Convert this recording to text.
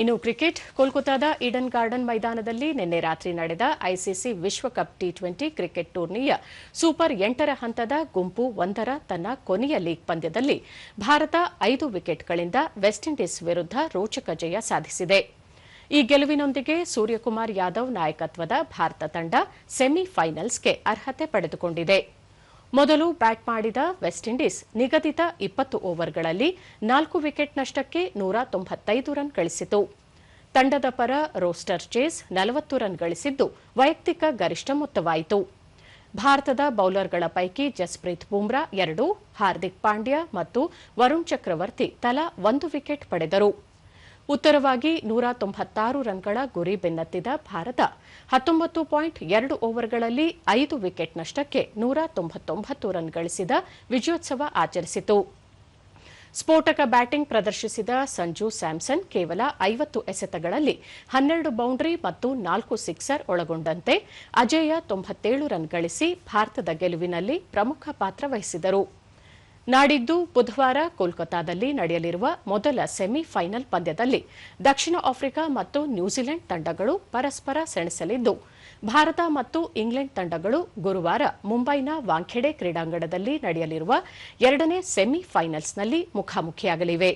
ಇನ್ನು cricket ಕೋಲ್ಕತಾದ Eden garden ಮೈದಾನದಲ್ಲಿ ನಿನ್ನೆ ರಾತ್ರಿ ನಡೆದ ಐಸಿಸಿ ವಿಶ್ವಕಪ್ ಟಿ20 ಕ್ರಿಕೆಟ್ ಟೂರ್ನಿಯ ಸೂಪರ್ 8ರ ಹಂತದ ಗುಂಪು 1ರ ತನ್ನ ಕೊನೆಯ ಲೀಗ್ ಪಂದ್ಯದಲ್ಲಿ ಭಾರತ 5 ವಿಕೆಟ್ಗಳಿಂದ ವೆಸ್ಟ್ ಇಂಡೀಸ್ ವಿರುದ್ಧ ರೋಚಕ ಜಯ ಸಾಧಿಸಿದೆ. ಈ ಗೆಲುವಿನೊಂದಿಗೆ ಸೂರ್ಯಕುಮಾರ್ ಯಾದವ್ ನಾಯಕತ್ವದ ಭಾರತ ತಂಡ ಸೆಮಿಫೈನಲ್ಸ್ಗೆ ಅರ್ಹತೆ ಪಡೆದುಕೊಂಡಿದೆ. ಮೊದಲು ಬ್ಯಾಟ್ ಮಾಡಿದ ವೆಸ್ಟ್ ಇಂಡೀಸ್ ನಿಗದಿತ 20 ಓವರ್ಗಳಲ್ಲಿ 4 ವಿಕೆಟ್ ನಷ್ಟಕ್ಕೆ 195 ರನ್ ಗಳಿಸಿತು. ತಂಡದ ಪರ ರೋಸ್ಟರ್ ಚೇಸ್ 40 ರನ್ ಗಳಿಸಿದ್ದು ವೈಯಕ್ತಿಕ ಗರಿಷ್ಠ ಮೊತ್ತವಾಯಿತು. ಭಾರತದ ಬೌಲರ್ಗಳ ಪೈಕಿ ಜಸ್ಪ್ರೀತ್ ಬುಮ್ರಾ 2, ಹಾರ್ದಿಕ್ ಪಾಂಡ್ಯ ಮತ್ತು ವರುಣ್ ಚಕ್ರವರ್ತಿ ತಲಾ 1 ವಿಕೆಟ್ ಪಡೆದರು. ಉತ್ತರವಾಗಿ 196 ರನ್ಗಳ ಗುರಿ ಬೆನ್ನತ್ತಿದ ಭಾರತ 19.2 ಓವರ್ಗಳಲ್ಲಿ 5 ವಿಕೆಟ್ ನಷ್ಟಕ್ಕೆ 199 ರನ್ ಗಳಿಸಿದ ವಿಜಯೋತ್ಸವ ಆಚರಿಸಿತು. ಸ್ಫೋಟಕ ಬ್ಯಾಟಿಂಗ್ ಪ್ರದರ್ಶಿಸಿದ ಸಂಜು ಸ್ಯಾಮ್ಸನ್ ಕೇವಲ 50 ಎಸೆತಗಳಲ್ಲಿ 12 ಬೌಂಡರಿ ಮತ್ತು 4 ಸಿಕ್ಸರ್ ಒಳಗೊಂಡಂತೆ ಅಜೇಯ 97 ರನ್ ಗಳಿಸಿ ಭಾರತದ ಗೆಲುವಿನಲ್ಲಿ ಪ್ರಮುಖ ಪಾತ್ರ ವಹಿಸಿದರು. ನಾಡಿದ್ದು ಬುಧವಾರ ಕೋಲ್ಕತಾದಲ್ಲಿ ನಡೆಯಲಿರುವ ಮೊದಲ ಸೆಮಿಫೈನಲ್ ಪಂದ್ಯದಲ್ಲಿ ದಕ್ಷಿಣ ಆಫ್ರಿಕಾ ಮತ್ತು ನ್ಯೂಜಿಲೆಂಡ್ ತಂಡಗಳು ಪರಸ್ಪರ ಸೆಣಸಲಿದ್ದು, ಭಾರತ ಮತ್ತು ಇಂಗ್ಲೆಂಡ್ ತಂಡಗಳು ಗುರುವಾರ ಮುಂಬೈನ ವಾಂಖೆಡೆ ಕ್ರೀಡಾಂಗಣದಲ್ಲಿ ನಡೆಯಲಿರುವ 2ನೇ ಸೆಮಿಫೈನಲ್ಸ್ನಲ್ಲಿ ಮುಖಾಮುಖಿಯಾಗಲಿವೆ.